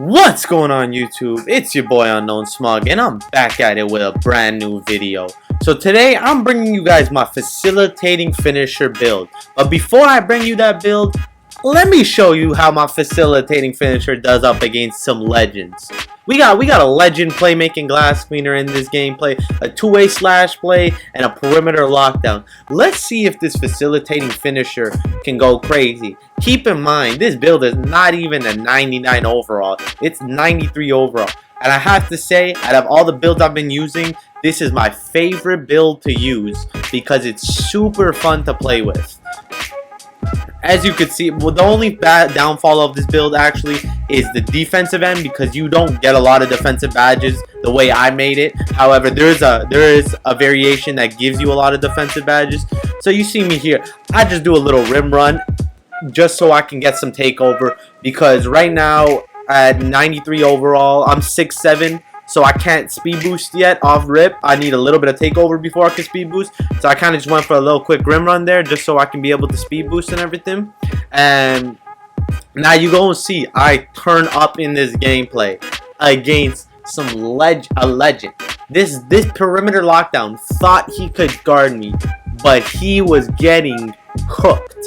What's going on YouTube? It's your boy Unknown Smug and I'm back at it with a brand new video. So today I'm bringing you guys my facilitating finisher build. But before I bring you that build, let me show you how my facilitating finisher does up against some legends. We got a legend playmaking glass cleaner in this gameplay, a two-way slash play, and a perimeter lockdown. Let's see if this facilitating finisher can go crazy. Keep in mind, this build is not even a 99 overall. It's 93 overall. And I have to say, out of all the builds I've been using, this is my favorite build to use because it's super fun to play with. As you can see, well, the only bad downfall of this build actually is the defensive end, because you don't get a lot of defensive badges the way I made it. However, there is a variation that gives you a lot of defensive badges. So you see me here, I just do a little rim run just so I can get some takeover, because right now at 93 overall, I'm 6'7", so I can't speed boost yet off rip. I need a little bit of takeover before I can speed boost. So I kind of just went for a little quick rim run there just so I can be able to speed boost and everything. And now you go and see I turn up in this gameplay against a legend. This perimeter lockdown thought he could guard me, but he was getting cooked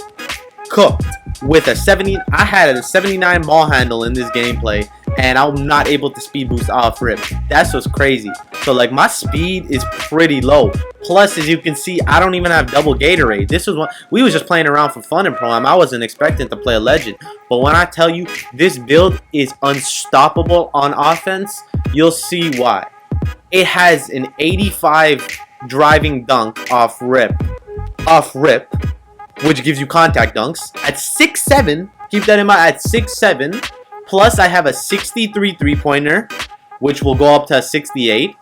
with a 70. I had a 79 ball handle in this gameplay, and I'm not able to speed boost off rip. That's what's crazy. So like, my speed is pretty low. Plus, as you can see, I don't even have double Gatorade. This was one we was just playing around for fun in Pro-Am. I wasn't expecting to play a legend. But when I tell you this build is unstoppable on offense, you'll see why. It has an 85 driving dunk off rip, which gives you contact dunks at 6'7". Keep that in mind, at 6'7". Plus, I have a 63 three-pointer, which will go up to a 68.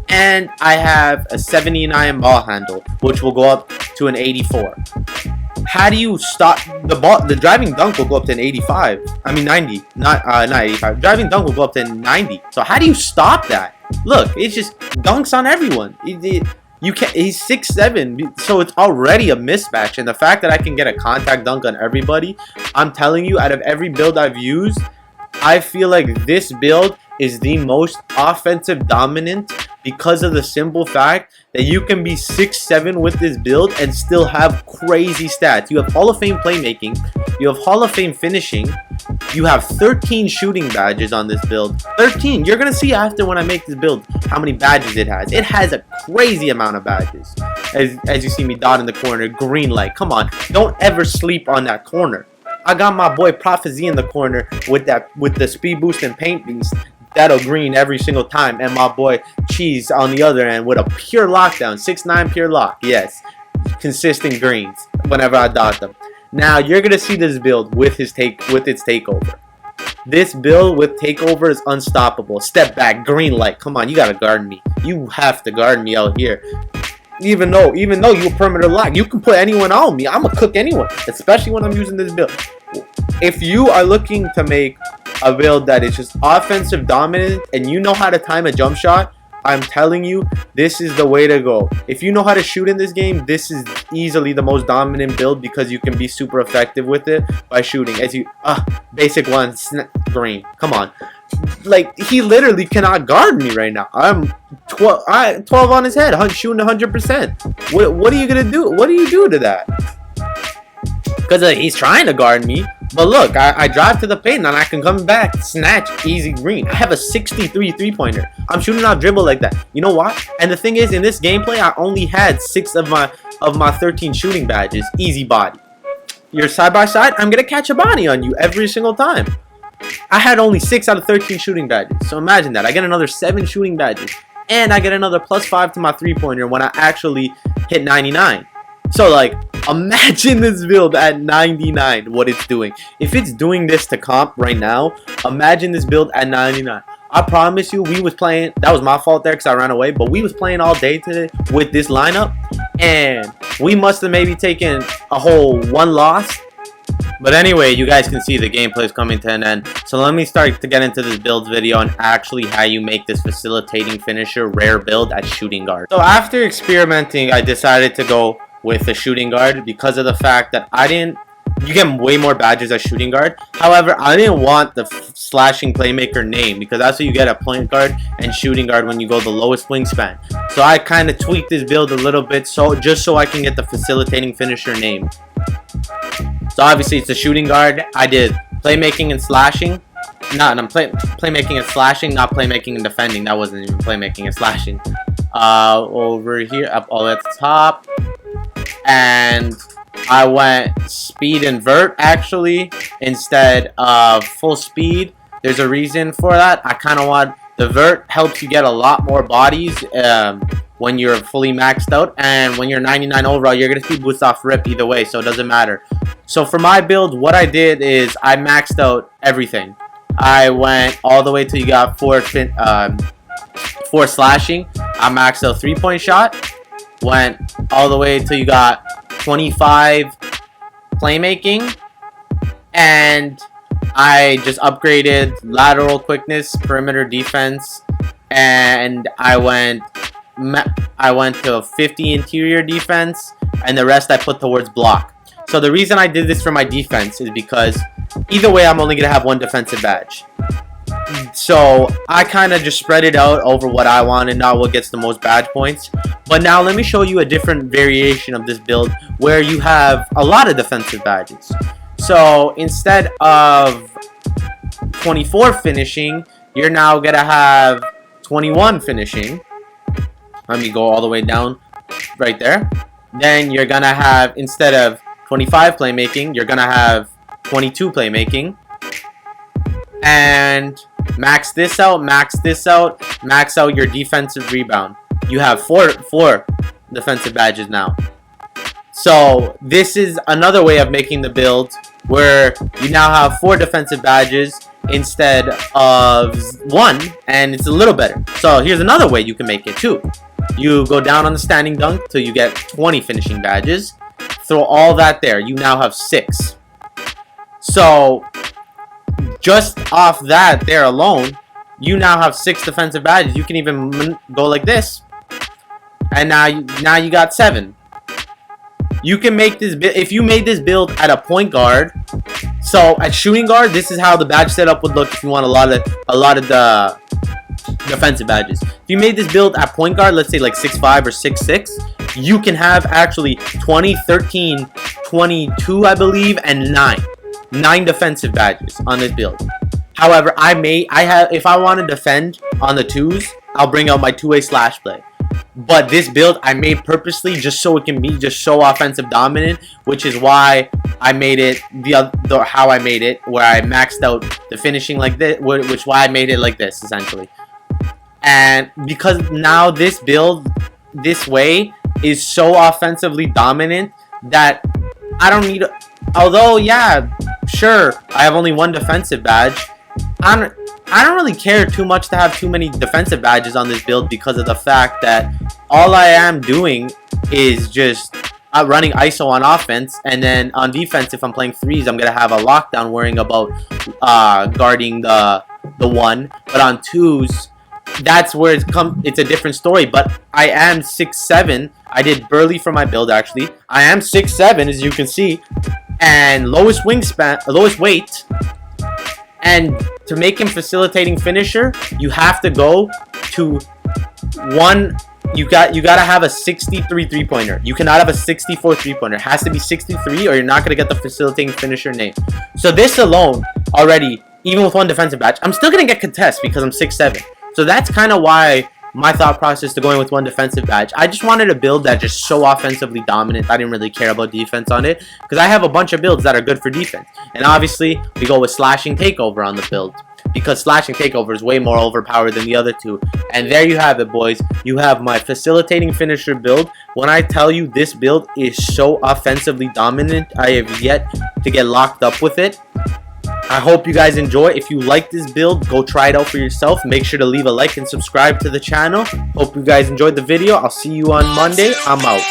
And I have a 79 ball handle, which will go up to an 84. How do you stop the ball? The driving dunk will go up to an 85. I mean 90, not 85. Driving dunk will go up to 90. So how do you stop that? Look, it's just dunks on everyone. You can't. He's 6'7", so it's already a mismatch. And the fact that I can get a contact dunk on everybody, I'm telling you, out of every build I've used, I feel like this build is the most offensive dominant, because of the simple fact that you can be 6'7" with this build and still have crazy stats. You have Hall of Fame playmaking, you have Hall of Fame finishing, you have 13 shooting badges on this build. 13! You're gonna see after when I make this build how many badges it has. It has a crazy amount of badges. As you see me dot in the corner, green light. Come on, don't ever sleep on that corner. I got my boy Prophecy in the corner with the speed boost and paint beast. That'll green every single time, and my boy Cheese on the other end with a pure lockdown, 6'9" pure lock. Yes, consistent greens whenever I dot them. Now you're gonna see this build with its takeover. This build with takeover is unstoppable. Step back, green light. Come on, you gotta guard me. You have to guard me out here. Even though you perimeter lock, you can put anyone on me. I'm gonna cook anyone, especially when I'm using this build. If you are looking to make a build that is just offensive dominant and you know how to time a jump shot, I'm telling you, this is the way to go. If you know how to shoot in this game, this is easily the most dominant build, because you can be super effective with it by shooting. As you basic one, green. Come on. Like, he literally cannot guard me right now. I'm 12 on his head, shooting 100%. What are you gonna do? What do you do to that? Because he's trying to guard me. But look, I drive to the paint and I can come back, snatch, easy green. I have a 63 three-pointer. I'm shooting off dribble like that. You know why? And the thing is, in this gameplay, I only had 6 of my 13 shooting badges, easy body. You're side by side, I'm gonna catch a body on you every single time. I had only 6 out of 13 shooting badges. So imagine that. I get another 7 shooting badges, and I get another +5 to my three-pointer when I actually hit 99. So like, imagine this build at 99, what it's doing. If it's doing this to comp right now, imagine this build at 99. I promise you, we was playing, that was my fault there because I ran away, but we was playing all day today with this lineup, and we must have maybe taken a whole 1 loss. But anyway, you guys can see the gameplay is coming to an end. So let me start to get into this build video and actually how you make this facilitating finisher rare build at shooting guard. So after experimenting, I decided to go with a shooting guard because of the fact that I didn't you get way more badges as shooting guard. However, I didn't want the slashing playmaker name because that's what you get at point guard and shooting guard when you go the lowest wingspan. So I kind of tweaked this build a little bit just so I can get the facilitating finisher name. So obviously it's the shooting guard. I did playmaking and slashing. Playmaking and slashing, not playmaking and defending. That wasn't even playmaking and slashing. Over here, up all at the top. And I went speed and vert actually instead of full speed. There's a reason for that. I kind of want the vert helps you get a lot more bodies when you're fully maxed out, and when you're 99 overall, you're gonna see boost off rip either way, so it doesn't matter. So for my build, what I did is I maxed out everything. I went all the way till you got 4 slashing. I maxed out 3-point shot. Went all the way till you got 25 playmaking, and I just upgraded lateral quickness, perimeter defense, and I went to 50 interior defense, and the rest I put towards block. So the reason I did this for my defense is because either way I'm only gonna have 1 defensive badge. So I kind of just spread it out over what I want and not what gets the most badge points. But now let me show you a different variation of this build where you have a lot of defensive badges. So instead of 24 finishing, you're now gonna have 21 finishing. Let me go all the way down right there. Then you're gonna have, instead of 25 playmaking, you're gonna have 22 playmaking. And max this out, max out your defensive rebound. You have four defensive badges now. So this is another way of making the build where you now have 4 defensive badges instead of 1, and it's a little better. So here's another way you can make it too. You go down on the standing dunk till you get 20 finishing badges. Throw all that there. You now have 6. So just off that there alone, you now have 6 defensive badges. You can even go like this, and now you got 7. You can make this if you made this build at a point guard. So at shooting guard, this is how the badge setup would look if you want a lot of the defensive badges. If you made this build at point guard, let's say like 6'5" or 6'6", you can have actually 20, 13, 22, I believe, and 9 defensive badges on this build. However, if I want to defend on the 2s, I'll bring out my 2-way slash play. But this build I made purposely just so it can be just so offensive dominant, which is why I made it how I made it, where I maxed out the finishing like this, which why I made it like this essentially. And because now this build this way is so offensively dominant that I don't need. Although yeah, sure, I have only 1 defensive badge. I don't really care too much to have too many defensive badges on this build because of the fact that all I am doing is just running ISO on offense, and then on defense, if I'm playing 3s, I'm gonna have a lockdown worrying about guarding the 1. But on 2s, that's where it's a different story. But I am 6'7". I did Burley for my build actually. I am 6'7", as you can see, and lowest wingspan, lowest weight. And to make him facilitating finisher, you have to go to 1. You gotta have a 63 3-pointer. You cannot have a 64 3-pointer. It has to be 63, or you're not gonna get the facilitating finisher name. So this alone already, even with 1 defensive badge, I'm still gonna get contest because I'm 6'7". So that's kind of why my thought process to going with 1 defensive badge. I just wanted a build that just so offensively dominant. I didn't really care about defense on it because I have a bunch of builds that are good for defense. And obviously, we go with slashing takeover on the build because slashing takeover is way more overpowered than the other 2. And there you have it, boys. You have my facilitating finisher build. When I tell you this build is so offensively dominant, I have yet to get locked up with it. I hope you guys enjoy. If you like this build, go try it out for yourself. Make sure to leave a like and subscribe to the channel. Hope you guys enjoyed the video. I'll see you on Monday. I'm out.